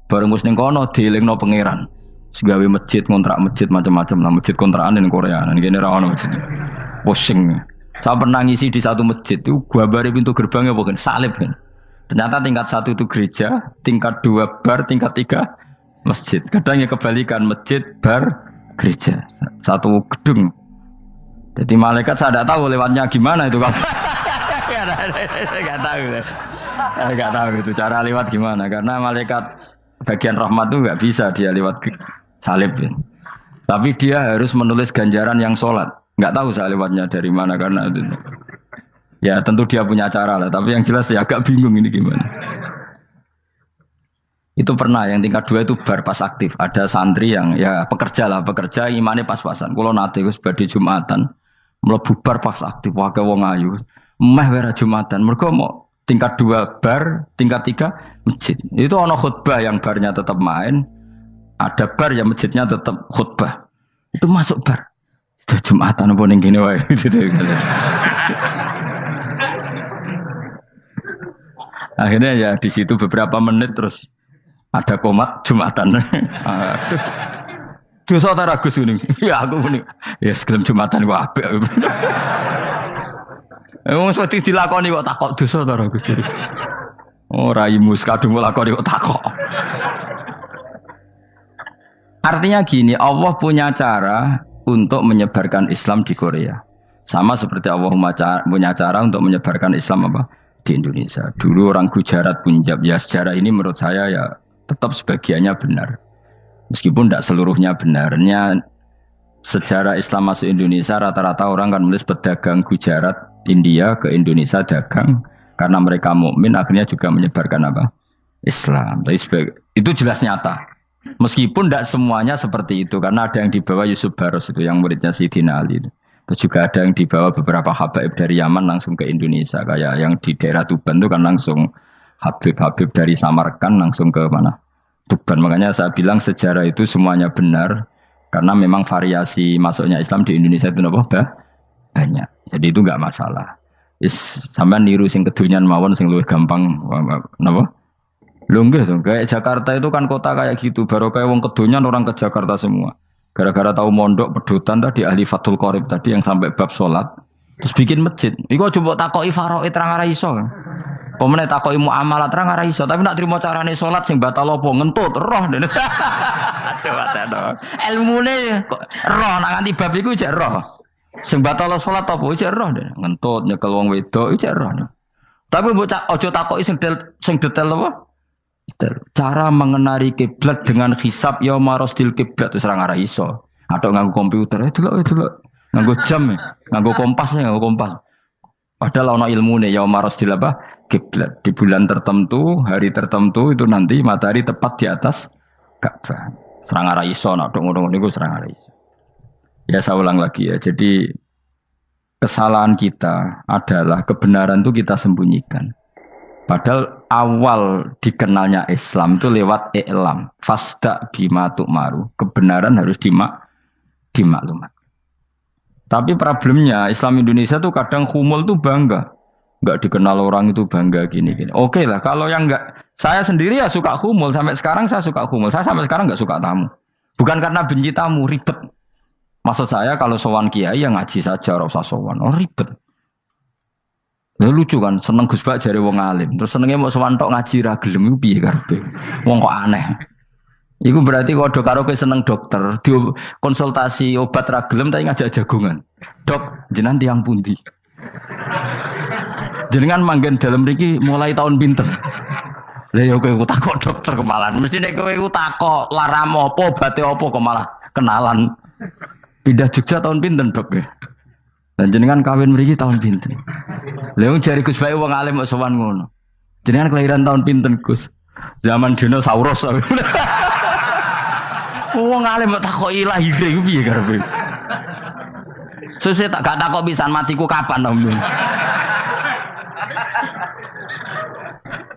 Bareng wis ning kono dielingno pangeran. Segawe masjid, kontrak masjid macam-macam lah masjid kontrakan ning Korea. Nang kene ra ono masjid. Pusing. Saya pernah ngisi di satu masjid itu gambare pintu gerbangnya bukan salib kan. Ternyata tingkat 1 itu gereja, tingkat 2 bar, tingkat 3 masjid. Kadang ya kebalikan masjid, bar, gereja. Satu gedung. Jadi malaikat saya tidak tahu lewatnya gimana itu kalau nggak tahu itu cara lewat gimana karena malaikat bagian rahmat itu nggak bisa dia lewat salib. Ya. Tapi dia harus menulis ganjaran yang sholat. Nggak tahu saya lewatnya dari mana karena itu. Ya tentu dia punya cara lah. Tapi yang jelas ya agak bingung ini gimana. Itu pernah yang tingkat 2 itu bar pas aktif. Ada santri yang ya pekerja imannya pas-pasan. Kalau nanti gus badhe Jumatan, mlebu bar pas aktif wae wong ayu. Meh wera Jumatan. Mergo mau tingkat 2 bar, tingkat 3 masjid. Itu ono khutbah yang barnya tetap main, ada bar yang masjidnya tetap khutbah. Itu masuk bar. Sudah Jumatan apa ning kene wae gitu. Akhirnya ya di situ beberapa menit terus ada komat Jumatan. Dosa ta ragus ngene. Ya aku ngene. Ya segelem Jumatan ku apik. Wong wedi dilakoni kok takok dosa ta ragus. Oh raimu kadung lakoni kok takok. Artinya gini, Allah punya cara untuk menyebarkan Islam di Korea. Sama seperti Allah punya cara untuk menyebarkan Islam apa? Di Indonesia. Dulu orang Gujarat, Punjab, ya sejarah ini menurut saya ya tetap sebagiannya benar. Meskipun tidak seluruhnya benarnya sejarah Islam masuk Indonesia rata-rata orang kan menulis pedagang Gujarat, India ke Indonesia dagang karena mereka mukmin akhirnya juga menyebarkan apa? Islam. Itu jelas nyata. Meskipun tidak semuanya seperti itu karena ada yang dibawa Yusuf Baros itu yang muridnya Sayyidina Ali itu. Terus juga ada yang dibawa beberapa habaib dari Yaman langsung ke Indonesia. Kayak yang di daerah Tuban itu kan langsung habib-habib dari Samarkand langsung ke mana? Tuban. Makanya saya bilang sejarah itu semuanya benar. Karena memang variasi masuknya Islam di Indonesia itu banyak. Jadi itu enggak masalah. Sampean niru sing kedunyan mawon sing luwih gampang napa? Lho nggih to, kayak Jakarta itu kan kota kayak gitu. Baru kayak wong kedunyan orang ke Jakarta semua. Gara-gara tahu mondok pedutan tadi ahli Fathul Qorib tadi yang sampai bab sholat terus bikin masjid. Iku coba takoki faraid terang ora iso. Pemene takoki muamalah terang ora iso, tapi nak trimo carane sholat sing batal apa ngentut roh dene. Aduh. Ilmune kok roh nak nganti bab iku jek roh. Sing batal sholat apa jek roh dene. Ngentut nyekel wong wedok jek roh. Tapi mbok aja takoki sing detail apa? Cara mengenari kiblat dengan hisab ya marosdil kiblat itu serang arah iso. Atau nganggo komputer itu loh. Nganggo jam nganggo kompas. Padahal ana ilmune ya marosdil apa? Kiblat. Di bulan tertentu, hari tertentu itu nanti matahari tepat di atas Ka'bah. Serang arah iso nak ngono niku serang arah iso. Ya saya ulang lagi ya. Jadi kesalahan kita adalah kebenaran itu kita sembunyikan. Padahal awal dikenalnya Islam itu lewat i'lam. Fasda bima tu'maru. Kebenaran harus dimaklumat. Tapi problemnya Islam Indonesia tuh kadang humul tuh bangga. Enggak dikenal orang itu bangga gini. Oke lah, kalau yang enggak, saya sendiri ya suka humul. Sampai sekarang saya suka humul. Saya sampai sekarang enggak suka tamu. Bukan karena benci tamu, ribet. Maksud saya kalau sowan kiai ya ngaji saja, ora usah sowan. Oh ribet. Ya lucu kan, seneng Gus Bak jare wong alim. Terus senenge mau sowan tok ngaji ra gelem iku piye karepe. Wong kok aneh. Iku berarti kalau karo kowe seneng dokter, konsultasi obat ra gelem tapi ngajak jagongan. Dok, jenengan tiyang pundi? Jenengan manggen dalem mriki mulai tahun pinten? Lah yo kowe takok dokter kemalan. Mesti nek kowe takok laram apa obate apa kok malah kenalan. Pindah Jogja tahun pinten, Dok? Dan jenengan kawin mriki tahun pinten? Lha wong jari Gus Bae wong alim kok sowan ngono. Jenengan kelahiran tahun pinten, Gus? Zaman dinosaurus. Wong alim kok takoki lahire piye karepe? Sesuk tak gak takok pisan matiku kapan, Om.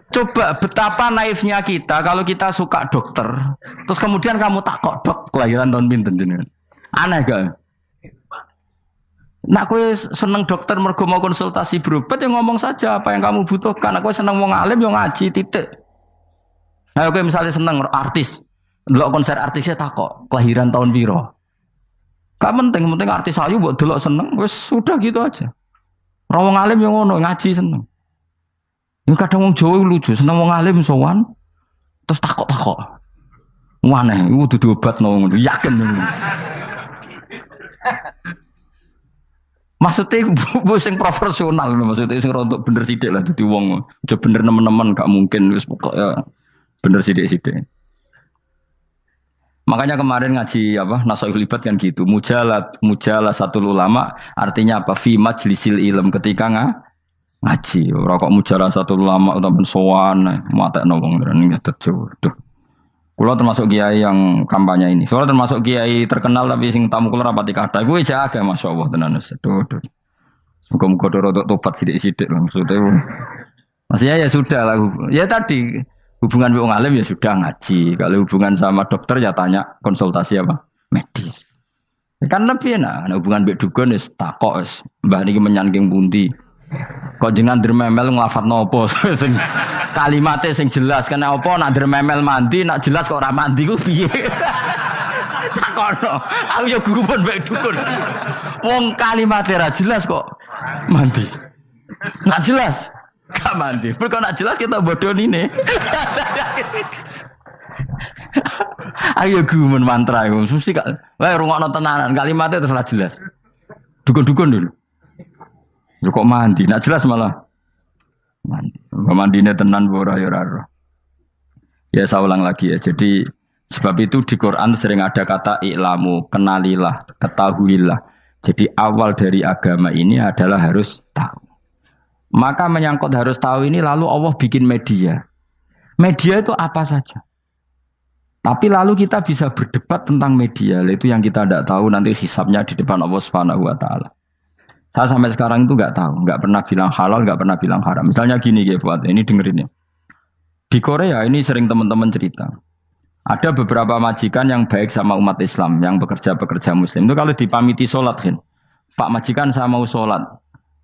Coba betapa naifnya kita kalau kita suka dokter, terus kemudian kamu takok dok kelahiran tahun pinten jenengan. Aneh gak? Nak kowe seneng dokter mergo mau konsultasi berobat ya ngomong saja apa yang kamu butuhkan. Aku seneng wong alim yo ngaji titik. Nah, kowe misalnya seneng artis, delok konser artisnya takok kelahiran tahun piro. Gak penting artis ayu mbok delok seneng wis sudah gitu aja. Ora wong alim yo ngono ngaji seneng. Ini kadang wong Jawa lucu, seneng wong alim sowan terus takok-takok. Waneh, iku dudu obatno ngono, yakin. Maksudnya bu sing profesional, maksudnya sing rontok bener sithik lah dadi wong. Aja bener nemen-nemen gak mungkin wis pokoke bener sithik-sithik. Makanya kemarin ngaji apa Nasaihul Ibad kan gitu, mujalah satu ulama artinya apa? Fi majlisil ilm ketika ngaji, ora kok mujalah satu ulama utawa sowan matekno wong ngene tejo. Tuh. Kula termasuk kiai yang kampanye ini. Soalnya termasuk kiai terkenal tapi sing tamu kula rapati kathah. Kuwi jaga masyaallah tenan wis. Duh. Muga-muga rodok tobat sithik-sithik maksudnya. Maksudnya ya sudah lah. Ya tadi hubungan wong alim ya sudah ngaji. Kalau hubungan sama dokter ya tanya konsultasi apa? Medis. Kan lebih enak. Hubungan mbek dukun wis takok wis. Mbah niki menyangking pundi? Kok jenengan dermemel nglafatno apa sing kalimate sing jelas kena apa nak dermemel mandi nak jelas kok ora mandi ku piye takono aku ya guru pun mbek dukun wong kalimate ra jelas kok mandi nak jelas gak mandi kok nak jelas kita bodoni ne ayo guru men mantra iku mesti gak wae rungokno tenanan kalimate terus ra jelas dukun-dukun dulu. Yo kok mandi, nak jelas malah mandi. Mandine tenan ora ya ora. Ya saya ulang lagi ya. Jadi sebab itu di Quran sering ada kata i'lamu, kenalilah, ketahuilah. Jadi awal dari agama ini adalah harus tahu. Maka menyangkut harus tahu ini lalu Allah bikin media. Media itu apa saja. Tapi lalu kita bisa berdebat tentang media. Itu yang kita tidak tahu nanti hisabnya di depan Allah Subhanahu wa taala. Saya sampai sekarang itu nggak tahu, nggak pernah bilang halal, nggak pernah bilang haram. Misalnya gini ya buat ini dengerin ya. Di Korea ini sering teman-teman cerita. Ada beberapa majikan yang baik sama umat Islam, yang bekerja Muslim. Itu kalau dipamiti sholat kan, Pak majikan saya mau sholat.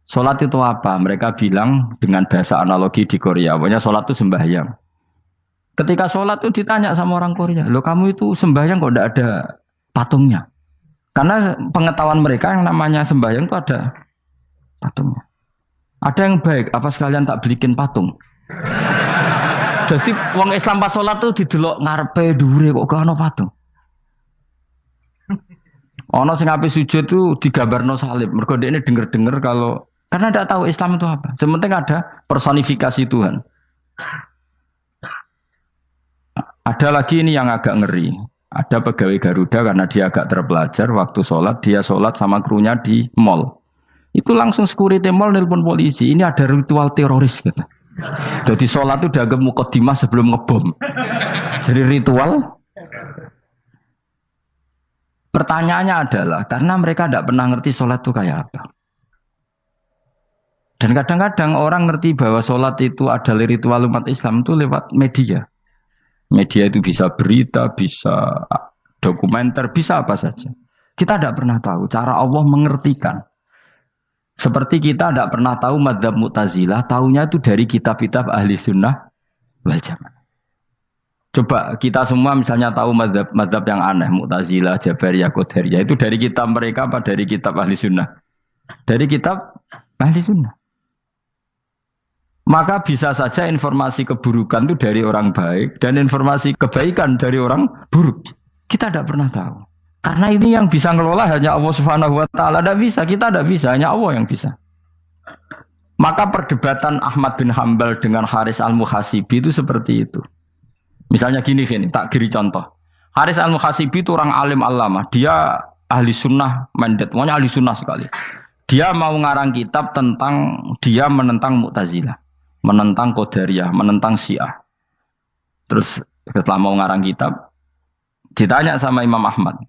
Sholat itu apa? Mereka bilang dengan bahasa analogi di Korea, pokoknya sholat itu sembahyang. Ketika sholat itu ditanya sama orang Korea, loh kamu itu sembahyang kok tidak ada patungnya? Karena pengetahuan mereka yang namanya sembahyang itu ada patungnya. Ada yang baik, apa sekalian tak belikin patung? Jadi wong Islam pas sholat tuh didelok ngarepe dhuwure kok gak ono patung. Ono sing ape sujud tuh digambarno salib. Mergo dekne denger-denger kalau karena tidak tahu Islam itu apa. Sementing ada personifikasi Tuhan. Ada lagi ini yang agak ngeri. Ada pegawai Garuda karena dia agak terpelajar waktu sholat dia sholat sama krunya di mall. Itu langsung security mall nelpon polisi. Ini ada ritual teroris gitu. Jadi sholat itu dianggap mukadimah sebelum ngebom. Jadi ritual. Pertanyaannya adalah karena mereka tidak pernah ngerti sholat itu kayak apa. Dan kadang-kadang orang ngerti bahwa sholat itu adalah ritual umat Islam itu lewat media. Media itu bisa berita, bisa dokumenter, bisa apa saja. Kita tidak pernah tahu cara Allah mengertikan. Seperti kita tidak pernah tahu madzhab Mu'tazilah, tahunya itu dari kitab-kitab ahli sunnah wal jamaah. Coba kita semua misalnya tahu madzhab yang aneh, Mu'tazilah, Jabariyah, Qadariyah, itu dari kitab mereka apa dari kitab ahli sunnah? Dari kitab ahli sunnah. Maka bisa saja informasi keburukan itu dari orang baik dan informasi kebaikan dari orang buruk. Kita tidak pernah tahu. Karena ini yang bisa ngelola hanya Allah Subhanahu wa taala. Tidak bisa, kita tidak bisa, hanya Allah yang bisa. Maka perdebatan Ahmad bin Hambal dengan Haris al-Muhasibi itu seperti itu. Misalnya gini, tak kiri contoh. Haris al-Muhasibi itu orang alim alama. Dia ahli sunnah mandat. Pokoknya ahli sunnah sekali. Dia mau ngarang kitab tentang, dia menentang Mu'tazilah. Menentang Qadariyah, menentang Syiah. Terus setelah mau ngarang kitab, ditanya sama Imam Ahmad.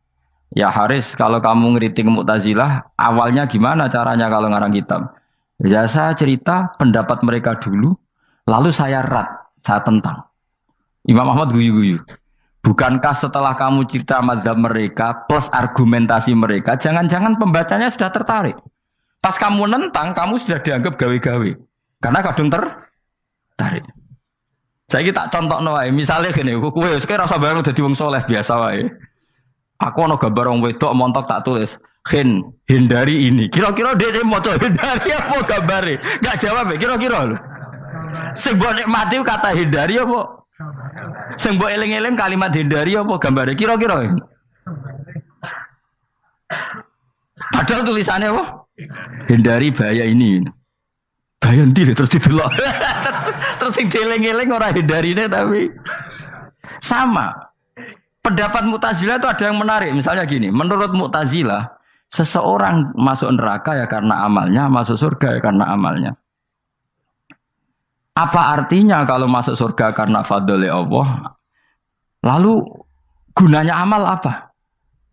Ya Haris, kalau kamu ngeritik Mu'tazilah, awalnya gimana caranya kalau ngarang kitab? Ya saya cerita pendapat mereka dulu, lalu saya saya tentang. Imam Ahmad guyu-guyu. Bukankah setelah kamu cerita mazhab mereka plus argumentasi mereka, jangan-jangan pembacanya sudah tertarik. Pas kamu nentang, kamu sudah dianggap gawe-gawe. Karena kadung tertarik. Saya tak contoh wae, misalnya gini, kowe sekarang rasa bareng dadi wong soleh biasa wae. Aku ana gambar wong wedok montok tak tulis hindari ini. Kira-kira dia mau hindari apa gambare? Enggak jawab ya, kira-kira lho. Sing mbok nikmati kata hindari apa? Sing mbok eling-eling kalimat hindari apa gambare? Kira-kira. Padahal tulisannya apa? Hindari bahaya ini. Bahaya ndi terus didelok. Terus sing dieling-eling ora hindarine tapi sama. Pendapat Mu'tazilah itu ada yang menarik. Misalnya gini, menurut Mu'tazilah seseorang masuk neraka ya karena amalnya, masuk surga ya karena amalnya. Apa artinya kalau masuk surga karena fadli Allah? Lalu gunanya amal apa?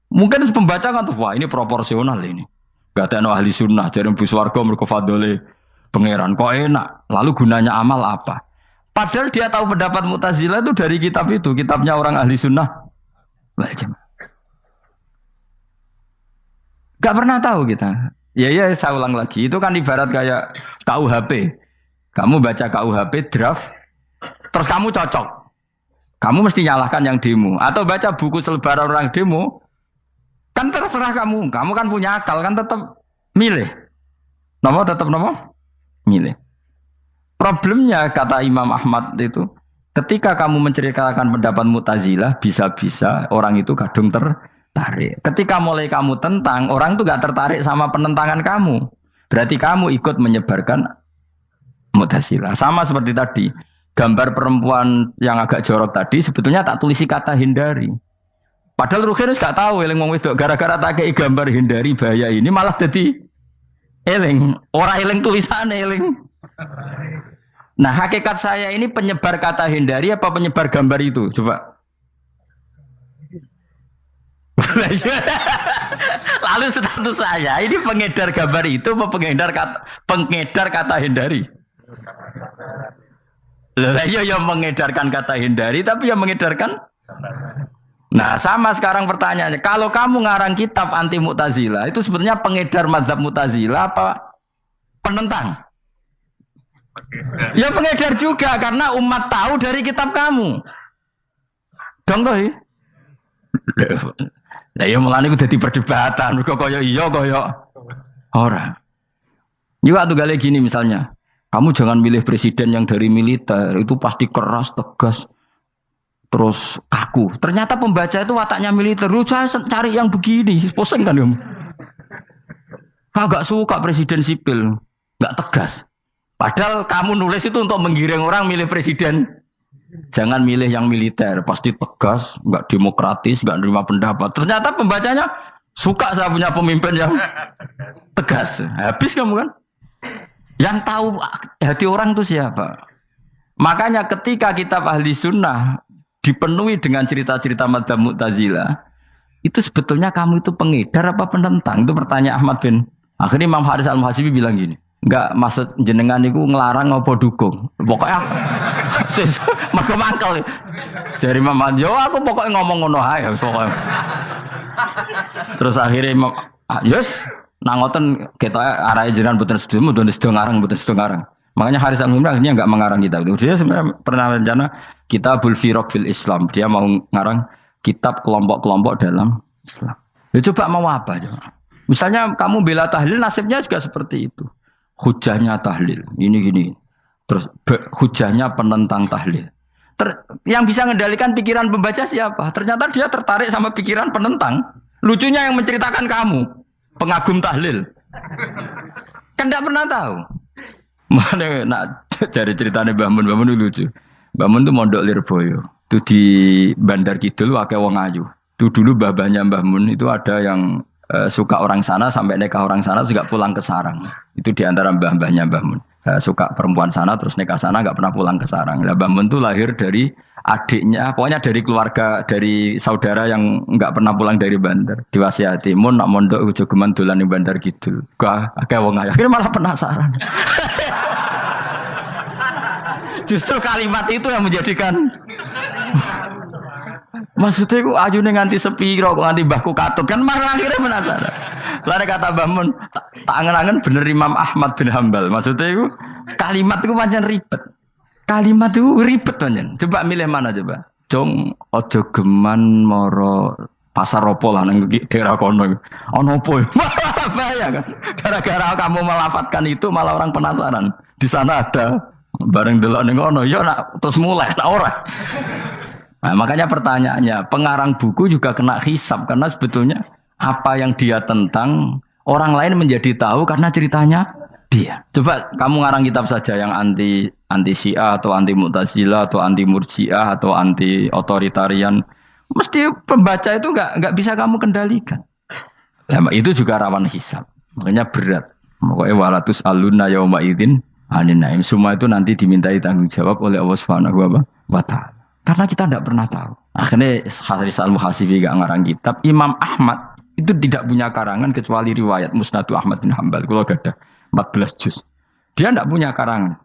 Mungkin pembaca kan tuh, wah ini proporsional ini. Gak ada ahli sunnah, jadi bus warga mereka fadli pangeran. Kok enak? Lalu gunanya amal apa? Padahal dia tahu pendapat Mu'tazilah itu dari kitab itu, kitabnya orang ahli sunnah. Gak pernah tahu kita. Ya saya ulang lagi. Itu kan ibarat kayak KUHP. Kamu baca KUHP draft, terus kamu cocok. Kamu mesti nyalahkan yang demo. Atau baca buku selebaran orang demo, kan terserah kamu. Kamu kan punya akal, kan tetap milih. Tetap milih. Problemnya kata Imam Ahmad itu, ketika kamu menceritakan pendapat Mu'tazilah, bisa-bisa orang itu kadung tertarik. Ketika mulai kamu tentang, orang itu gak tertarik sama penentangan kamu. Berarti kamu ikut menyebarkan Mu'tazilah. Sama seperti tadi, gambar perempuan yang agak jorok tadi, sebetulnya tak tulisi kata hindari. Padahal Ruhin gak tahu, eling wong wedok gara-gara tak kei gambar hindari bahaya ini, malah jadi eling. Orang eling tulisannya eling. Nah hakikat saya ini penyebar kata hindari apa penyebar gambar itu? Coba. Lalu status saya ini pengedar gambar itu apa pengedar kata hindari? Lah iya yang mengedarkan kata hindari tapi yang mengedarkan. Nah sama sekarang pertanyaannya, kalau kamu ngarang kitab anti Mu'tazilah itu sebenarnya pengedar mazhab Mu'tazilah apa penentang? Ya pengedar juga karena umat tahu dari kitab kamu. Dong toh. Lah ya mulane ku dadi perdebatan, kok kaya iya kaya ora. Juga tuh gale gini misalnya, kamu jangan milih presiden yang dari militer, itu pasti keras, tegas, terus kaku. Ternyata pembaca itu wataknya militer, lu cari yang begini, pusing kan kamu. Agak suka presiden sipil, nggak tegas. Padahal kamu nulis itu untuk menggiring orang milih presiden. Jangan milih yang militer, pasti tegas, nggak demokratis, nggak nerima pendapat. Ternyata pembacanya suka saya punya pemimpin yang tegas. Habis kamu kan? Yang tahu hati orang itu siapa? Makanya ketika kitab ahli sunnah dipenuhi dengan cerita-cerita mazhab Mu'tazilah, itu sebetulnya kamu itu pengedar apa penentang? Itu pertanyaan Ahmad bin. Akhirnya Imam Haris al-Muhasibi bilang gini. Enggak maksud jenengan niku ngelarang apa dukung. Pokoknya mergo mangkel. Dari Imam yo aku pokoknya ngomong ngono ae pokoknya. Terus akhirnya Imam yes nang ngoten ketok arahe jenengan mboten sedo ngarang mboten sedo ngarang. Makanya Haris al-Muhasibi akhirnya enggak mengarang kitab itu. Dia sebenarnya pernah rencana Kitabul Firaq fil Islam. Dia mau ngarang kitab kelompok-kelompok dalam Islam. Ya coba mau apa coba. Misalnya kamu bela tahlil nasibnya juga seperti itu. Hujahnya tahlil, ini gini. Terus hujahnya penentang tahlil. Yang bisa mengendalikan pikiran pembaca siapa? Ternyata dia tertarik sama pikiran penentang. Lucunya yang menceritakan kamu, pengagum tahlil. Kan tidak pernah tahu. Mana nak dari ceritanya Mbah Mun lucu. Mbah Mun tuh mondok Lirboyo. Itu di Bandar Kidul akeh wong ayu. Itu dulu babahnya Mbah Mun itu ada yang suka orang sana sampai nikah orang sana juga pulang ke sarang. Itu di antara mbah-mbahnya Mbah Mun. Suka perempuan sana terus nikah sana enggak pernah pulang ke sarang. Lah Mbah Mun tuh lahir dari adiknya, pokoknya dari keluarga dari saudara yang enggak pernah pulang dari Bandar. Diwasiati mun nak mondok ojo geman dolan ning Bandar Kidul. Akeh wong ayu. Akhirnya malah penasaran. Justru kalimat itu yang menjadikan maksudnya aku ajune nganti sepiro kok nganti mbahku katut kan malah akhirnya penasaran. Lare kata Mbah Mun tak angen-angen bener Imam Ahmad bin Hambal. Maksudnya itu kalimat itu pancen ribet. Kalimat itu ribet pancen. Coba milih mana coba? Jong ojo geman moro pasar opo lah nang daerah kono. Ono opo? Bahaya kan. Gara-gara kamu melafatkan itu malah orang penasaran. Di sana ada bareng delok ning kono ya nak terus mulai nak ora. Nah, makanya pertanyaannya, pengarang buku juga kena hisab karena sebetulnya apa yang dia tentang orang lain menjadi tahu karena ceritanya dia. Coba kamu ngarang kitab saja yang anti Syiah atau anti Mu'tazilah atau anti Murji'ah atau anti otoritarian, mesti pembaca itu enggak bisa kamu kendalikan. Nah, itu juga rawan hisab. Makanya berat. Pokoknya walatus alunna yauma idzin anin naim. Semua itu nanti dimintai tanggung jawab oleh Allah Subhanahu wa taala. Karena kita tidak pernah tahu. Akhirnya Haris Al-Muhasibi gak ngarang kitab. Imam Ahmad itu tidak punya karangan kecuali riwayat Musnadu Ahmad bin Hambal. Kalau gak ada 14 juz. Dia tidak punya karangan.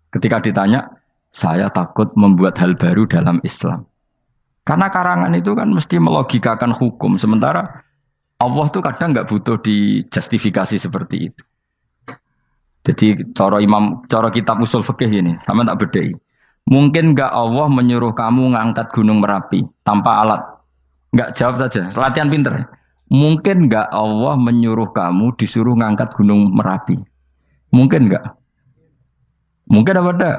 Ketika ditanya, saya takut membuat hal baru dalam Islam. Karena karangan itu kan mesti melogikakan hukum. Sementara Allah tuh kadang gak butuh dijustifikasi seperti itu. Jadi cara kitab usul fikih ini, sama tak bedai. Mungkin enggak Allah menyuruh kamu ngangkat gunung Merapi tanpa alat? Enggak, jawab saja. Latihan pinter. Mungkin enggak Allah menyuruh kamu disuruh ngangkat gunung Merapi? Mungkin enggak? Mungkin apa enggak?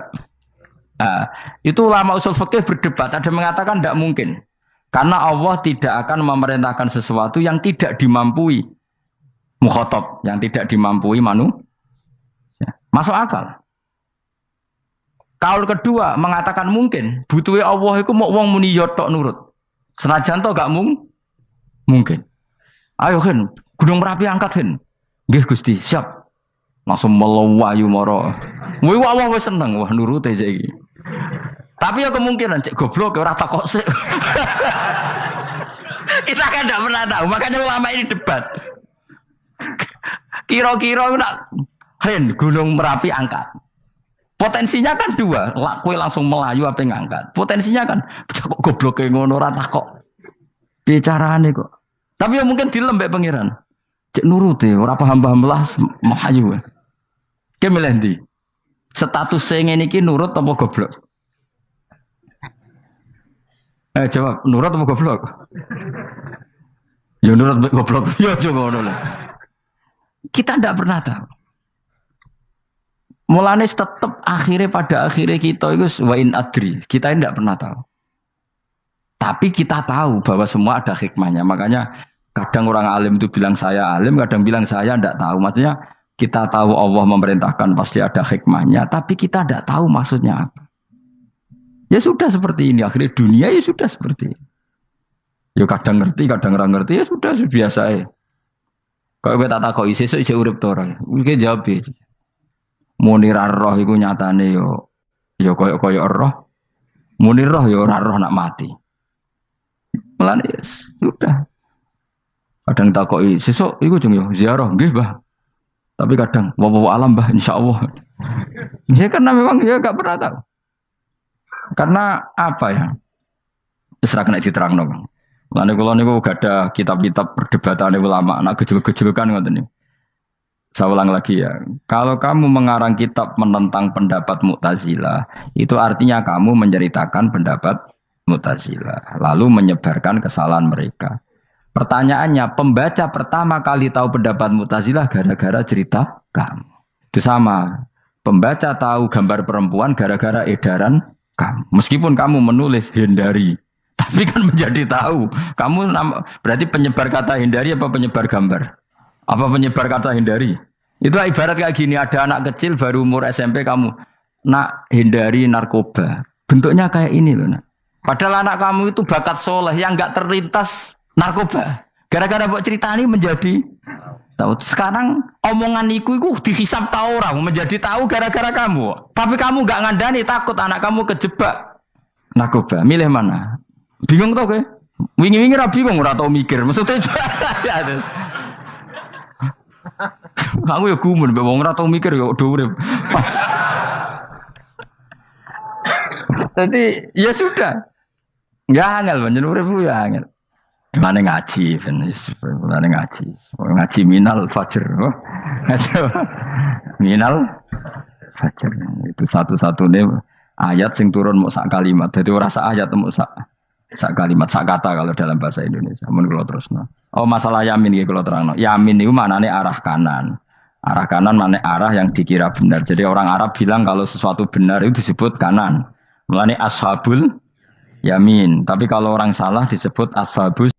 Nah, itu ulama usul fikih berdebat. Ada mengatakan enggak mungkin. Karena Allah tidak akan memerintahkan sesuatu yang tidak dimampui mukhatab, yang tidak dimampui manusia. Masuk akal. Kaul kedua mengatakan mungkin, butuhe Allah iku mau wong muni yo tok nurut. Senajan to gak mungkin. Ayo Hen, Gunung Merapi angkat Hen. Nggih Gusti, siap. Langsung melayu mara. Kuwi Allah wis seneng, wah nurut aja iki. Tapi ya kemungkinan cek goblok ora takok sik. Kita kan tidak pernah tahu, makanya ulama ini debat. Kira-kira nak Hen, Gunung Merapi angkat. Potensinya kan dua, kue langsung melayu apa ngangkat. Potensinya kan, kok goblok kayak ngono rata kok. Bicarane kok. Tapi ya mungkin dilembek pangeran. Cek nurut ya, ora paham-paham belas melayu. Ki milih ndi? Status sing ngene iki nurut apa goblok? Jawab, nurut apa goblok? Ya nurut goblok. Ya coba ngono lah. Kita ndak pernah tahu. Mulane tetap pada akhirnya kita itu wa in adri. Kita tidak pernah tahu. Tapi kita tahu bahwa semua ada hikmahnya. Makanya kadang orang alim itu bilang saya alim, kadang bilang saya tidak tahu. Maksudnya kita tahu Allah memerintahkan pasti ada hikmahnya, tapi kita tidak tahu maksudnya apa. Ya sudah seperti ini. Akhirnya dunia ya sudah seperti ini. Ya kadang ngerti, kadang nggak ngerti. Ya sudah biasa ya. Kalau kita takut sesuk isih urip to ora. Mungkin jawab ya. Munir roh iku nyatane yo koyo roh. Munir roh yo ora roh nak mati. Mulane sudah. Kadang takoki sesuk iku jeng yo ziarah nggih, Mbah. Tapi kadang wa alam, Mbah, insyaallah. Ya karena memang ya enggak pernah tahu. Karena apa ya? Wis ra kena diterangno, Bang. Mulane kula niku gak ada kitab-kitab perdebatan ulama, nak gejol-gejolkan ngoten niku. Saya ulang lagi ya, kalau kamu mengarang kitab menentang pendapat Mu'tazilah, itu artinya kamu menceritakan pendapat Mu'tazilah, lalu menyebarkan kesalahan mereka. Pertanyaannya, pembaca pertama kali tahu pendapat Mu'tazilah gara-gara cerita kamu. Itu sama, pembaca tahu gambar perempuan gara-gara edaran kamu. Meskipun kamu menulis hindari, tapi kan menjadi tahu. Kamu berarti penyebar kata hindari apa penyebar gambar? Apa penyebar kata hindari? Itu ibarat kayak gini, ada anak kecil baru umur SMP kamu nak hindari narkoba. Bentuknya kayak ini loh nak. Padahal anak kamu itu bakat soleh yang nggak terlintas narkoba. Gara-gara buat cerita ini menjadi tahu. Sekarang omongan iku dihisap tahu orang menjadi tahu gara-gara kamu. Tapi kamu nggak ngandani takut anak kamu kejebak narkoba. Milih mana? Bingung tau ke? Wingi-wingi ra bingung ora tau mikir. Maksudnya aku ya gumun, wong ora tau mikir ya do urip. Jadi ya sudah. Ya angel pancen urip ya angel. Mane ngaji, mane ngaji. Ngaji minal fajr. Minal fajr. Itu satu-satunya ayat sing turun mok sak kalimat. Dadi ora sak ayat mok sak kalimat, sak kata kalau dalam bahasa Indonesia. Mun kula terusno. Oh, masalah yamin iki kula terangno. Yamin niku maknane arah kanan. Arah kanan maknane arah yang dikira benar. Jadi orang Arab bilang kalau sesuatu benar itu disebut kanan. Mulane ashabul yamin. Tapi kalau orang salah disebut ashabus